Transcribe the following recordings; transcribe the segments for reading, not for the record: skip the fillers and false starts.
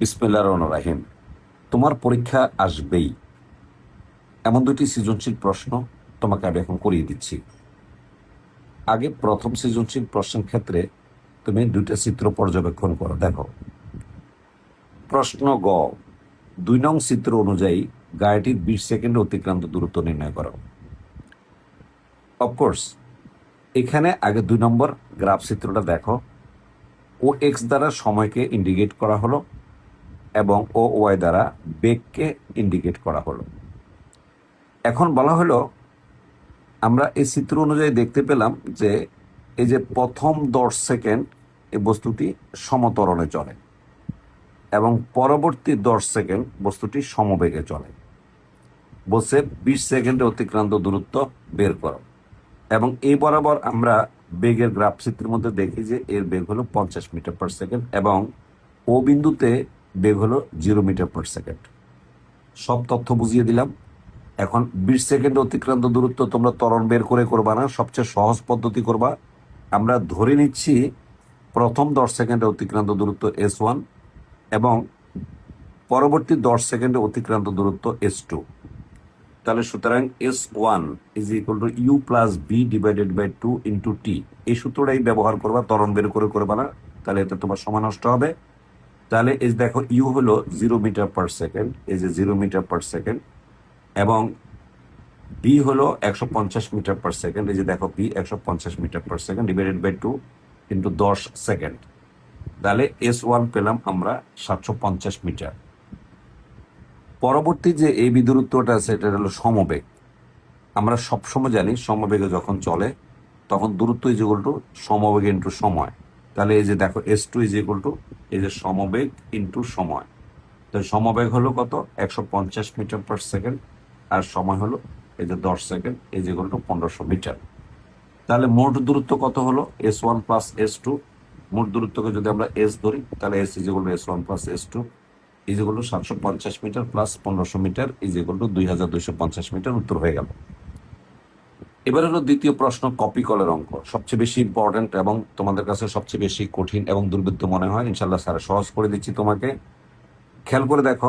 বিসমিল্লাহির রহমানির রহিম। তোমার পরীক্ষা আসবেই, এমন দুটি সৃজনশীল প্রশ্ন তোমাকে আমি এখন করিয়ে দিচ্ছি। আগে প্রথম সৃজনশীল প্রশ্নের ক্ষেত্রে তুমি দুইটা চিত্র পর্যবেক্ষণ করো। দেখো, প্রশ্ন গ, 2 নং চিত্র অনুযায়ী গাড়িটির 20 সেকেন্ডে অতিক্রান্ত দূরত্ব নির্ণয় করো। অফকোর্স এখানে আগে 2 নম্বর গ্রাফ চিত্রটা দেখো। ও এক্স দ্বারা সময়কে ইন্ডিকেট করা হলো এবং ও ওয়াই দ্বারা বেগকে ইন্ডিকেট করা হলো। এখন বলা হলো, আমরা এই চিত্র অনুযায়ী দেখতে পেলাম যে এই যে প্রথম 10 সেকেন্ড এই বস্তুটি সমত্বরণে চলে এবং পরবর্তী 10 সেকেন্ড বস্তুটি সমবেগে চলে। বলছে 20 সেকেন্ডে অতিক্রান্ত দূরত্ব বের করো, এবং এই বরাবর আমরা বেগের গ্রাফ চিত্রের মধ্যে দেখি যে এর বেগ হলো 50 মিটার/সেকেন্ড এবং ও বিন্দুতে বেগ হলো 0 মিটার/সেকেন্ড। সব তথ্য বুঝিয়ে দিলাম। এখন 20 সেকেন্ডে অতিক্রান্ত দূরত্ব তোমরা ত্বরণ বের করে করবা না, সবচেয়ে সহজ পদ্ধতি করবা। আমরা ধরে নিচ্ছি প্রথম 10 সেকেন্ডে অতিক্রান্ত দূরত্ব S1 এবং পরবর্তী 10 সেকেন্ডে অতিক্রান্ত দূরত্ব S2। তাহলে সুতরাং S1 is equal to u plus v divided by 2 into t. এই সূত্রটাই ব্যবহার করবা, ত্বরণ বের করে করবা না, তাহলে এতে তোমার সময় নষ্ট হবে। তাহলে এই দেখো, ইউ হলো 0 মিটার/সেকেন্ড, এই যে 0 মিটার/সেকেন্ড, এবং বি হলো 150 মিটার/সেকেন্ড, এই যে দেখো B 150 metre second divided by 2 into 10 second. তাহলে S1 পেলাম আমরা 750 মিটার। পরবর্তী যে এই বি দূরত্বটা আছে এটা হলো সমবেগ। আমরা সবসময় জানি সমবেগে যখন চলে তখন দূরত্ব ইজ ইকুয়াল টু সমবেগ ইন্টু সময়। তাহলে এই যে দেখো S2 ইজ ইকুয়াল টু এই যে সমবেগ ইন্টু সময়। তাহলে সমবেগ হলো কত? 150 মিটার/সেকেন্ড, আর সময় হলো এই যে 10 সেকেন্ড, এই যে 1500 মিটার। তাহলে মোট দূরত্ব কত হলো? S1 plus S2। মোট দূরত্বকে যদি আমরা S ধরি তাহলে S is equal to S1 plus S2 is equal to 750 metre plus 1500 metre is equal to 2250 metre. উত্তর হয়ে গেল। এবার হলো দ্বিতীয় প্রশ্ন, কপি কলের অঙ্ক। সবচেয়ে বেশি ইম্পর্টেন্ট এবং তোমাদের কাছে সবচেয়ে বেশি কঠিন এবং দুর্বৃত্ত মনে হয়। ইনশাল্লাহ স্যার সহজ করে দিচ্ছি তোমাকে। খেয়াল করে দেখো,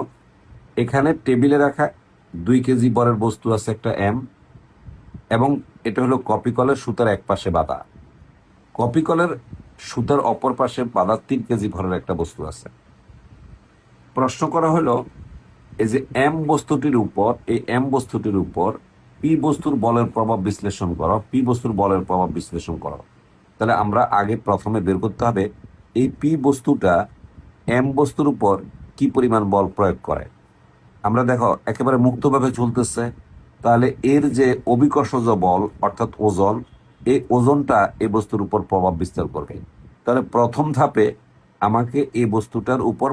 এখানে টেবিলে রাখা 2 কেজি বরের বস্তু আছে একটা এম, এবং এটা হলো কপি কলের সুতার এক পাশে বাঁধা। কপি কলের সুতার অপর পাশে বাঁধা 3 কেজি ভরের একটা বস্তু আছে। প্রশ্ন করা হলো, এই যে এম বস্তুটির উপর, এই এম বস্তুটির উপর পি বস্তুর বলের প্রভাব বিশ্লেষণ করো, পি বস্তুর বলের প্রভাব বিশ্লেষণ করো। তাহলে আমরা আগে প্রথমে বের করতে হবে এই পি বস্তুটা এম বস্তুর উপর কি পরিমাণ বল প্রয়োগ করে। আমরা দেখো একেবারে মুক্তভাবে চলতেছে, তাহলে এর যে অভিকর্ষজ বল অর্থাৎ ওজন, এই ওজনটা এই বস্তুর উপর প্রভাব বিস্তার করবে। তাহলে প্রথম ধাপে আমাকে এই বস্তুটার উপর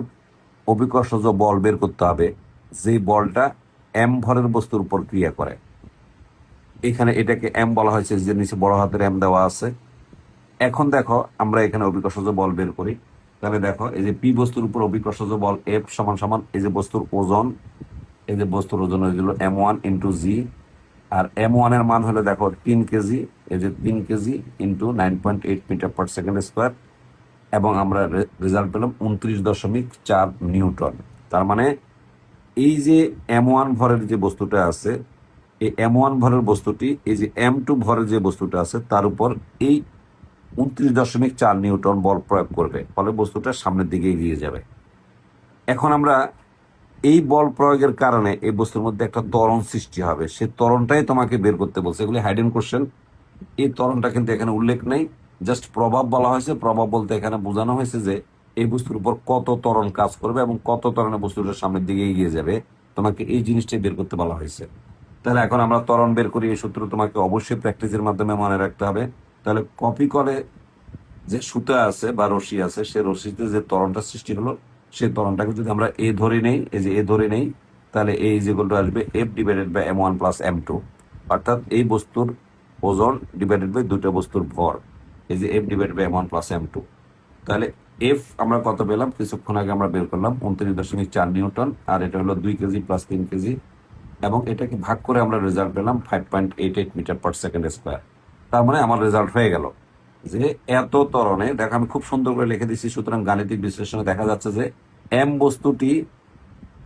অভিকর্ষজ বল বের করতে হবে, যে বলটা এম ভরের বস্তুর উপর ক্রিয়া করে। এখানে এটাকে এম বলা হয়েছে, যে নিচে বড় হাতের এম দেওয়া আছে। এখন দেখো আমরা এখানে অভিকর্ষজ বল বের করি। তাহলে দেখো, এই যে পি বস্তুর উপর অভিকর্ষজ বল এফ সমান সমান এই যে বস্তুর ওজন, এই যে বস্তুর ওজন হয়েছিল M1 ইন্টু জি, আর M1 এর মান হলো দেখো 3 কেজি, এই যে 3 কেজি ইন্টু 9.8 মিটার/সেকেন্ড স্কোয়ার, এবং আমরা রেজাল্ট পেলাম 29.4 নিউটন। তার মানে এই যে M1 ভরের যে বস্তুটা আছে, এই M1 ভরের বস্তুটি এই যে M2 ভরের যে বস্তুটা আছে তার উপর এই 29.4 নিউটন বল প্রয়োগ করবে, ফলে বস্তুটা সামনের দিকে এগিয়ে যাবে। এখন আমরা এই বল প্রয়োগের কারণে এই বস্তুর মধ্যে একটা ত্বরণ সৃষ্টি হবে, সে ত্বরণটাই তোমাকে বের করতে বলছে। এগুলি হাইডেন কোশ্চেন। এই ত্বরণটা কিন্তু এখানে উল্লেখ নেই, জাস্ট প্রভাব বলা হয়েছে। প্রভাব বলতে এখানে বোঝানো হয়েছে যে এই বস্তুর উপর কত ত্বরণ কাজ করবে এবং কত ত্বরণে বস্তুটা সামনের দিকে এগিয়ে যাবে, তোমাকে এই জিনিসটাই বের করতে বলা হয়েছে। তাহলে এখন আমরা ত্বরণ বের করি। এই সূত্র তোমাকে অবশ্যই প্র্যাকটিসের মাধ্যমে মনে রাখতে হবে। তাহলে কপি করে যে সুতা আছে বা রশি আছে, সে রশিতে যে ত্বরণটা সৃষ্টি হলো, সেই ত্বরণটাকে যদি আমরা এ ধরে নেই, এই যে এ ধরে নেই, তাহলে এই যেগুলো আসবে F divided by M1 plus M2, অর্থাৎ এই বস্তুর ওজন ডিভাইডেড বাই দুটো বস্তুর ভর, এই যে F divided by M1 plus M2। তাহলে এফ আমরা কত পেলাম? কিছুক্ষণ আগে আমরা বের করলাম 29.4 নিউটন, আর এটা হলো 2 কেজি প্লাস 3 কেজি, এবং এটাকে ভাগ করে আমরা রেজাল্ট পেলাম 5.88 মিটার/সেকেন্ড স্কোয়ার। তার মানে আমার রেজাল্ট হয়ে গেল যে এত ত্বরণে, দেখো আমি খুব সুন্দর করে লিখে দিচ্ছি। সুতরাং গাণিতিক বিশ্লেষণে দেখা যাচ্ছে যে এম বস্তুটি,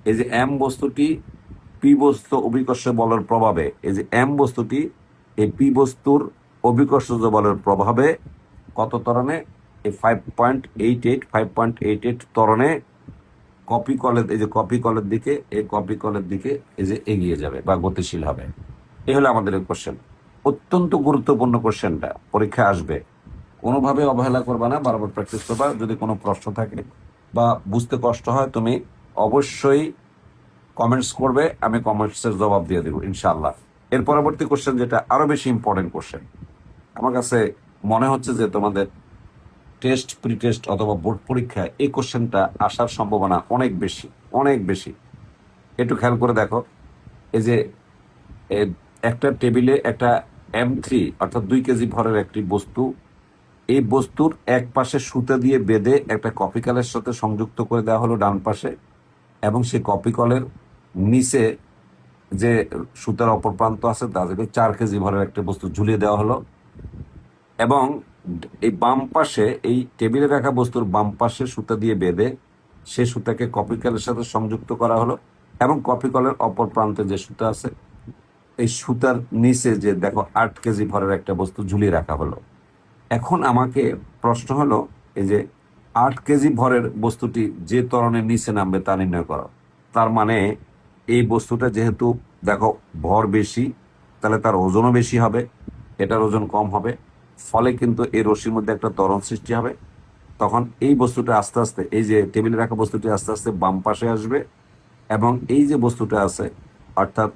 এই যে এম বস্তুটি পি বস্তু অভিকর্ষ বলের প্রভাবে, এই যে এম বস্তুটি এই পি বস্তুর অভিকর্ষজ বলের প্রভাবে কত ত্বরণে, এই 5.88 ত্বরণে কপি কলের, এই যে কপি কলের দিকে, এই কপি কলের দিকে এই যে এগিয়ে যাবে বা গতিশীল হবে। এই হলো আমাদের কোশ্চেন। অত্যন্ত গুরুত্বপূর্ণ কোশ্চেনটা, পরীক্ষা আসবে, কোনোভাবে অবহেলা করবা না, বারবার প্র্যাকটিস করবা। যদি কোনো প্রশ্ন থাকে বা বুঝতে কষ্ট হয়, তুমি অবশ্যই কমেন্টস করবে, আমি কমেন্টসের জবাব দিয়ে দেবো ইনশাআল্লাহ। এর পরবর্তী কোশ্চেন, যেটা আরো বেশি ইম্পর্টেন্ট কোশ্চেন, আমার কাছে মনে হচ্ছে যে তোমাদের টেস্ট, প্রি টেস্ট অথবা বোর্ড পরীক্ষায় এই কোশ্চেনটা আসার সম্ভাবনা অনেক বেশি, অনেক বেশি। একটু খেয়াল করে দেখো, এই যে একটা টেবিলে একটা M3 অর্থাৎ 2 কেজি ভরের একটি বস্তু, এই বস্তুর এক পাশে সুতা দিয়ে বেঁধে একটা কপি কলের সাথে সংযুক্ত করে দেওয়া হলো ডান পাশে, এবং সেই কপি কলের নিচে যে সুতার অপর প্রান্ত আছে তাদেরকে 4 কেজি ভরের একটা বস্তু ঝুলিয়ে দেওয়া হলো, এবং এই বাম পাশে, এই টেবিলে রাখা বস্তুর বাম পাশে সুতা দিয়ে বেঁধে সে সুতাকে কপি কলের সাথে সংযুক্ত করা হলো, এবং কপি কলের অপর প্রান্তে যে সুতা আছে, এই সুতার নিচে যে দেখো 8 কেজি ভরের একটা বস্তু ঝুলিয়ে রাখা হলো। এখন আমাকে প্রশ্ন হলো, এই যে 8 কেজি ভরের বস্তুটি যে ত্বরণের নিচে নামবে তা নির্ণয় করো। তার মানে এই বস্তুটা যেহেতু দেখো ভর বেশি, তাহলে তার ওজনও বেশি হবে, এটার ওজন কম হবে, ফলে কিন্তু এই রশ্মির মধ্যে একটা ত্বরণ সৃষ্টি হবে। তখন এই বস্তুটা আস্তে আস্তে, এই যে টেবিলে রাখা বস্তুটি আস্তে আস্তে বাম পাশে আসবে, এবং এই যে বস্তুটা আছে অর্থাৎ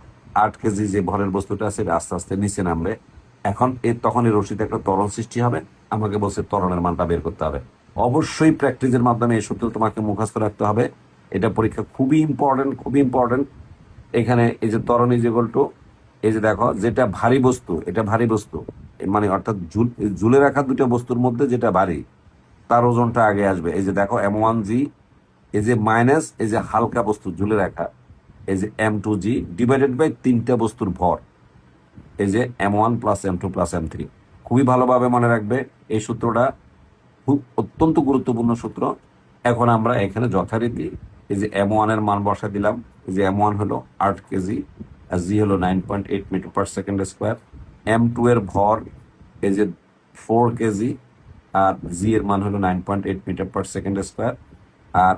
8 কেজি যে ভরের বস্তুটা আছে এটা আস্তে আস্তে নিচে নামবে। এখন তখন এই রশিতে একটা ত্বরণ সৃষ্টি হবে। আমাকে বলছে ত্বরণের মানটা বের করতে হবে। অবশ্যই প্র্যাকটিসের মাধ্যমে এই সূত্র তোমাকে মুখস্থ রাখতে হবে। এটা পরীক্ষা খুবই ইম্পর্টেন্ট, খুবই ইম্পর্টেন্ট। এখানে এই যে ত্বরণ ইজ ইকুয়াল টু, এই যে দেখো যেটা ভারী বস্তু, এটা ভারী বস্তু, মানে অর্থাৎ ঝুলে রাখা দুটো বস্তুর মধ্যে যেটা ভারী তার ওজনটা আগে আসবে। এই যে দেখো M1G, এই যে মাইনাস এই যে হালকা বস্তু ঝুলে রাখা, এই যে M2G ডিভাইডেড বাই তিনটা বস্তুর ভর, এই যে M1 plus M2 plus M3। খুবই ভালোভাবে মনে রাখবে এই সূত্রটা, খুব অত্যন্ত গুরুত্বপূর্ণ সূত্র। এখন আমরা এখানে যথারীতি এই যে M1 এর মান বসা দিলাম। এই যে M1 হলো 8 কেজি, আর G হলো 9.8 metre per second square. M2 এর ভর এই যে 4 কেজি, আর G এর মান হলো 9.8 মিটার পার সেকেন্ড স্কোয়ার। আর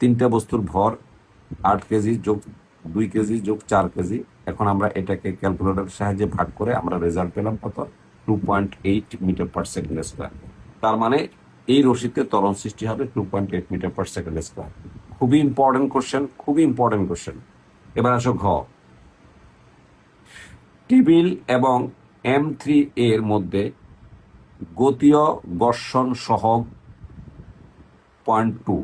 তিনটা বস্তুর ভর 8 কেজি যোগ 2 কেজি যোগ 4 কেজি। এখন আমরা এটাকে ক্যালকুলেটরের সাহায্যে ভাগ করে আমরা রেজাল্ট পেলাম কত, 2.8 মিটার পার সেকেন্ড স্কোয়ার। তার মানে এই রশিতে ত্বরণ সৃষ্টি হবে 2.8 মিটার পার সেকেন্ড স্কোয়ার। খুবই ইম্পর্টেন্ট কোশ্চেন, খুবই ইম্পর্টেন্ট কোশ্চেন। এবার আসো ঘ, টেবিল এবং M3 এর মধ্যে গতীয় ঘর্ষণ সহগ 0.2।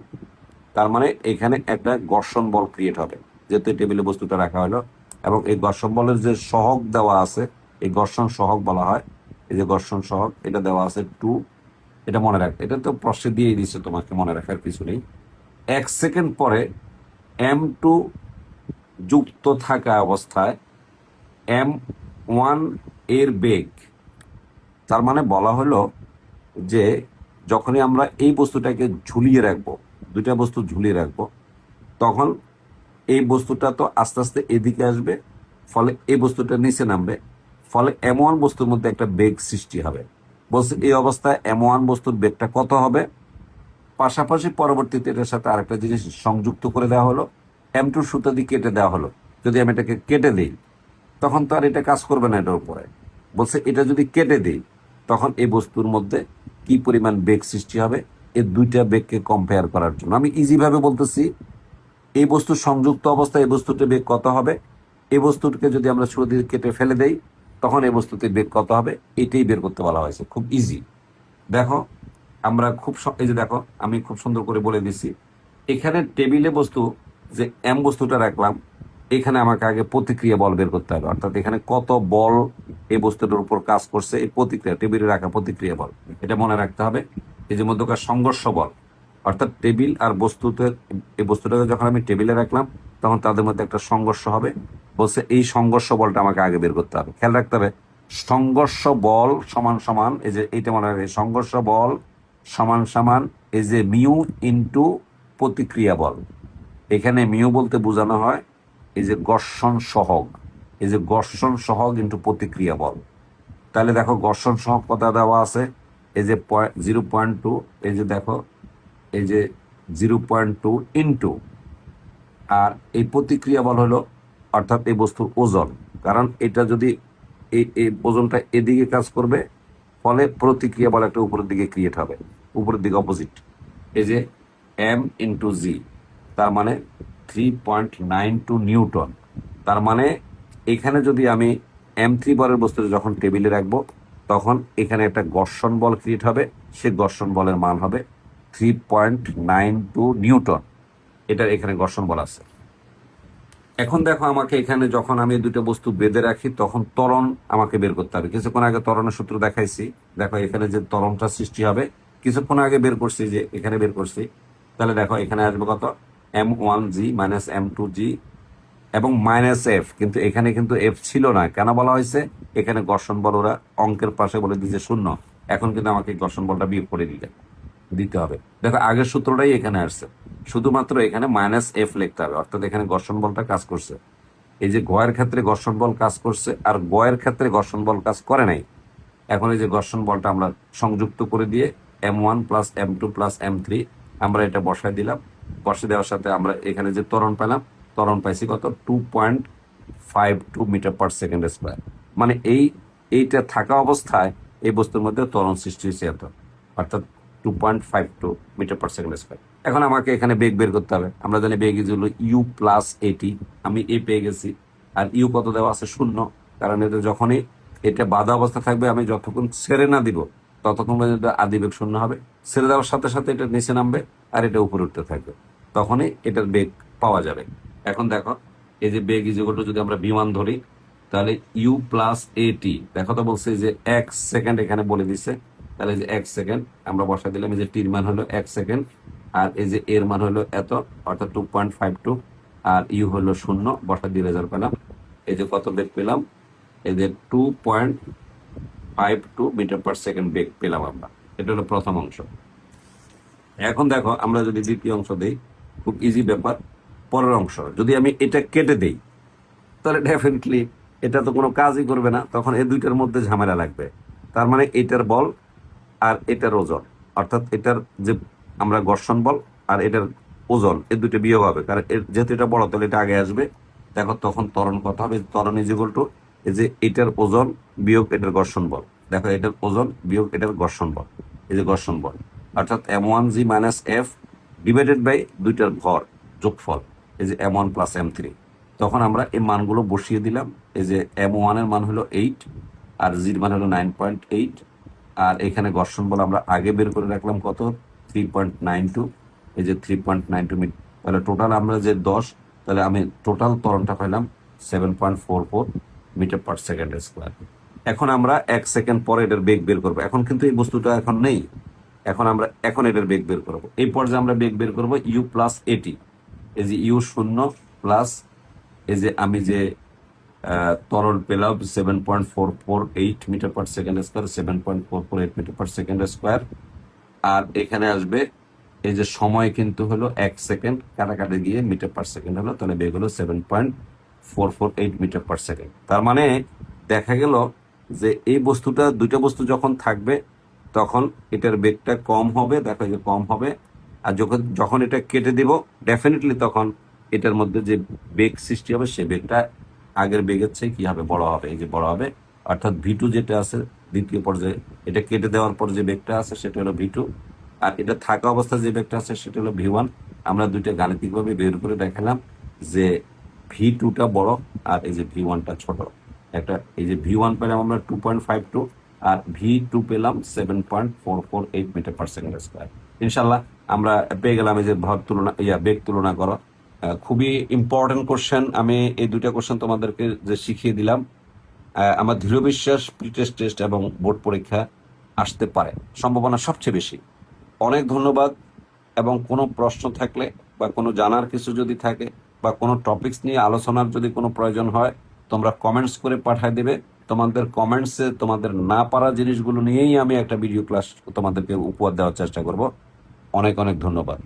তার মানে এখানে একটা ঘর্ষণ বল ক্রিয়েট হবে, যেহেতু টেবিলে বস্তুটা রাখা হলো, এবং এই ঘর্ষণ বলের যে সহগ দেওয়া আছে, এই ঘর্ষণ সহগ বলা হয়। এই যে ঘর্ষণ সহগ এটা দেওয়া আছে 2। এটা মনে রাখবে, এটা তো প্রশ্নে দিয়েই দিচ্ছে, তোমাকে মনে রাখার কিছু নেই। 1 সেকেন্ড পরে M2 যুক্ত থাকা অবস্থায় M1 এর বেগ, তার মানে বলা হলো যে যখনই আমরা এই বস্তুটাকে ঝুলিয়ে রাখবো, দুইটা বস্তু ঝুলিয়ে রাখবো, তখন এই বস্তুটা তো আস্তে আস্তে এদিকে আসবে, ফলে এই বস্তুটা নিচে নামবে, ফলে M1 বস্তুর মধ্যে একটা বেগ সৃষ্টি হবে। বলছে এই অবস্থায় M1 বস্তুর বেগটা কত হবে। পাশাপাশি পরবর্তীতে এটার সাথে আরেকটা জিনিস সংযুক্ত করে দেওয়া হলো, M2 সুতা দিয়ে কেটে দেওয়া হলো। যদি আমি এটাকে কেটে দিই তখন তো আর এটা কাজ করবে না এটার উপরে। বলছে এটা যদি কেটে দিই তখন এই বস্তুর মধ্যে কি পরিমাণ বেগ সৃষ্টি হবে, এই দুইটা বেগকে কম্পেয়ার করার জন্য আমি ইজি ভাবে বলতেছি, এই বস্তু সংযুক্ত অবস্থায় এই বস্তুটির বেগ কত হবে, এই বস্তুটিকে যদি আমরা ছুরি দিয়ে কেটে ফেলে দেই তখন এই বস্তুটির বেগ কত হবে, এটাই বের করতে বলা হয়েছে। খুব ইজি। দেখো আমরা এই যে দেখো আমি খুব সুন্দর করে বলে দিচ্ছি। এখানে টেবিলে বস্তু যে M বস্তুটা রাখলাম, এখানে আমাকে আগে প্রতিক্রিয়া বল বের করতে হবে, অর্থাৎ এখানে কত বল এই বস্তুটার উপর কাজ করছে, এই প্রতিক্রিয়া টেবিলে রাখা প্রতিক্রিয়া বল, এটা মনে রাখতে হবে। এই যে মধ্যকার সংঘর্ষ বল, অর্থাৎ টেবিল আর বস্তুতে, এই বস্তুটাকে যখন আমি টেবিলে রাখলাম তখন তাদের মধ্যে একটা সংঘর্ষ হবে। বলছে এই সংঘর্ষ বলটা আমাকে আগে বের করতে হবে। খেয়াল রাখতে হবে, সংঘর্ষ বল সমান সমান, এই যে এইটা মনে রাখবে, সংঘর্ষ বল সমান সমান এই যে মিউ ইন্টু প্রতিক্রিয়া বল। এখানে মিউ বলতে বোঝানো হয় এই যে ঘর্ষণ সহগ, এই যে ঘর্ষণ সহগ ইন্টু প্রতিক্রিয়া বল। তাহলে দেখো ঘর্ষণ সহগ কথা দেওয়া আছে এই যে 0.2, এই যে দেখো এই যে 0.2 ইন্টু, আর এই প্রতিক্রিয়া বল হলো অর্থাৎ এই বস্তুর ওজন, কারণ এটা যদি এই ওজনটা এদিকে কাজ করবে, ফলে প্রতিক্রিয়া বল একটা উপরের দিকে ক্রিয়েট হবে, উপরের দিকে অপোজিট। এই যে এম ইন্টু জি, তার মানে 3.92 নিউটন। তার মানে এখানে যদি আমি M3 বলের বস্তুটা যখন টেবিলে রাখবো, তখন এখানে একটা ঘর্ষণ বল ক্রিয়েট হবে, সে ঘর্ষণ বলের মান হবে 3.92 নিউটন। এটার এখানে ঘর্ষণ বল আছে। এখন দেখো আমাকে এখানে যখন আমি দুটো বস্তু বেঁধে রাখি, তখন ত্বরণ আমাকে বের করতে হবে। কিছুক্ষণ আগে ত্বরণের সূত্র দেখাইছি, দেখো এখানে যে ত্বরণটা সৃষ্টি হবে কিছুক্ষণ আগে বের করছি, যে এখানে বের করছি। তাহলে দেখো এখানে আসবে কত, M1G মাইনাস M2G এবং মাইনাস এফ, কিন্তু এখানে কিন্তু এফ ছিল না। কেন বলা হয়েছে, এখানে ঘর্ষণ বল ওরা অঙ্কের পাশে বলে দিয়েছে 0, এখন কিন্তু আমাকে ঘর্ষণ বলটা বিয়োগ করে দিতে হবে। দেখো আগের সূত্রটাই এখানে আসছে, শুধুমাত্র এখানে মাইনাস এফ লিখতে হবে, অর্থাৎ এখানে ঘর্ষণ বলটা কাজ করছে। এই যে গয়ের ক্ষেত্রে ঘর্ষণ বল কাজ করছে, আর গয়ের ক্ষেত্রে ঘর্ষণ বল কাজ করে নাই। এখন এই যে ঘর্ষণ বলটা আমরা সংযুক্ত করে দিয়ে M1 plus M2 plus M3 আমরা এটা বসায় দিলাম। বসে দেওয়ার সাথে আমরা এখানে যে ত্বরণ পেলাম, ত্বরণ পাইছি কত, 2.52 মিটার পার সেকেন্ড স্কোয়ার। মানে এইটা থাকা অবস্থায় এই বস্তুর মধ্যে ত্বরণ সৃষ্টি হয়েছে এত, অর্থাৎ 2.52 মিটার পার সেকেন্ড স্কোয়ার। এখন আমাকে এখানে বেগ বের করতে হবে। আমরা জানি বেগ ইজ হলো ইউ প্লাস এটি, আমি এ পেয়ে গেছি। আর ইউ কত দেওয়া আছে, 0, কারণ এটা যখনই এটা বাধা অবস্থা থাকবে, আমি যতক্ষণ ছেড়ে না দিব ততক্ষণ পর্যন্ত আদি বেগ 0 হবে। ছেড়ে দেওয়ার সাথে সাথে এটা নিচে নামবে আর এটা উপরে উঠতে থাকবে, তখনই এটার বেগ পাওয়া যাবে। এখন দেখো এই যে বেগ ইজ ইকুয়াল টু, যদি আমরা বিমান ধরি, তাহলে ইউ প্লাস এটি, দেখো তো বলছে যে 1 সেকেন্ড এখানে বলে দিছে, তাহলে যে 1 সেকেন্ড আমরা বসা দিলাম। এই যে টির মান হলো 1 সেকেন্ড, আর এই যে এর মান হলো এত, অর্থাৎ 2.52, আর ইউ হলো 0, বসা দিয়ে রেজাল্ট পেলাম। এই যে কত বেগ পেলাম, এই যে 2.52 মিটার পার সেকেন্ড বেগ পেলাম আমরা। এটা হলো প্রথম অংশ। এখন দেখো আমরা যদি দ্বিতীয় অংশ দেই, খুব ইজি ব্যাপার। পরের অংশ যদি আমি এটা কেটে দেই, তাহলে ডেফিনেটলি এটা তো কোনো কাজই করবে না, তখন এই দুইটার মধ্যে ঝামেলা লাগবে। তার মানে এটার বল আর এটার ওজন, অর্থাৎ এটার যে আমরা ঘর্ষণ বল আর এটার ওজন, এই দুটো বিয়োগ হবে, কারণ যেহেতু এটা বড় তাহলে এটা আগে আসবে। দেখো তখন ত্বরণ কত হবে, ত্বরণ ইজ ইকুয়াল টু এই যে এটার ওজন বিয়োগ এটার ঘর্ষণ বল। দেখো এটার ওজন বিয়োগ এটার ঘর্ষণ বল, এই যে ঘর্ষণ বল, অর্থাৎ M1G minus F divided by দুইটার ভর যোগফল, এই যে M1 প্লাস M3। তখন আমরা এই মানগুলো বসিয়ে দিলাম। এই যে M1 এর মান হলো 8, আর জির মান হলো 9.8, আর এখানে ঘর্ষণ বল আমরা আগে বের করে রাখলাম কত, 3.92, এই যে 3.92 মিটার। তাহলে টোটাল আমরা যে 10, তাহলে আমি টোটাল ত্বরণটা পেলাম 7.44 মিটার পার সেকেন্ড স্কোয়ার। এখন আমরা 1 সেকেন্ড পরে এটার বেগ বের করবো। এখন কিন্তু এই বস্তুটা এখন নেই, এখন আমরা এটার বেগ বের করবো। এই পর্যায়ে আমরা বেগ বের করবো ইউ প্লাস এটি, এই যে ইউ 0 প্লাস এই যে আমি যে ত্বরণ পেলাম 7.448 metre per second square, 7.448 metre per second square. আর এখানে আসবে এই যে সময় কিন্তু হলো 1 সেকেন্ড, কাটাকাটি গিয়ে মিটার পার সেকেন্ড হলো, তাহলে বেগ হলো 7.448 মিটার পার সেকেন্ড। তার মানে দেখা গেল যে এই বস্তুটা, দুইটা বস্তু যখন থাকবে তখন এটার বেগটা কম হবে, দেখো যে কম হবে। আর যখন এটা কেটে দিব, ডেফিনেটলি তখন এটার মধ্যে যে বেগ সৃষ্টি হবে সে বেগটা আগের বেগের চেয়ে কি হবে, বড় হবে, এই যে বড় হবে। অর্থাৎ V2 যেটা আছে দ্বিতীয় পর্যায়ে, এটা কেটে দেওয়ার পর যে বেগটা আছে সেটা হলো V2, আর এটা থাকা অবস্থায় যে বেগটা আছে সেটা হলো V1। আমরা দুইটা গাণিতিকভাবে বের করে দেখালাম যে V2টা বড় আর এই যে V1টা ছোট। একটা এই যে V1 পেলাম আমরা 2.52, আর V2 পেলাম 7.448 মিটার পার সেকেন্ড স্কোয়ার। ইনশাল্লাহ আমরা পেয়ে গেলাম এই যে ভর তুলনা, বেগ তুলনা করো। খুবই ইম্পর্টেন্ট কোশ্চেন। আমি এই দুইটা কোশ্চেন তোমাদেরকে যে শিখিয়ে দিলাম, আমার দৃঢ় বিশ্বাস প্রি টেস্ট এবং বোর্ড পরীক্ষা আসতে পারে, সম্ভাবনা সবচেয়ে বেশি। অনেক ধন্যবাদ। এবং কোনো প্রশ্ন থাকলে বা কোনো জানার কিছু যদি থাকে বা কোনো টপিকস নিয়ে আলোচনার যদি কোনো প্রয়োজন হয়, তোমরা কমেন্টস করে পাঠিয়ে দেবে। তোমাদের কমেন্টসে তোমাদের না পারা জিনিসগুলো নিয়েই আমি একটা ভিডিও ক্লাস তোমাদেরকে উপহার দেওয়ার চেষ্টা করব। অনেক অনেক ধন্যবাদ।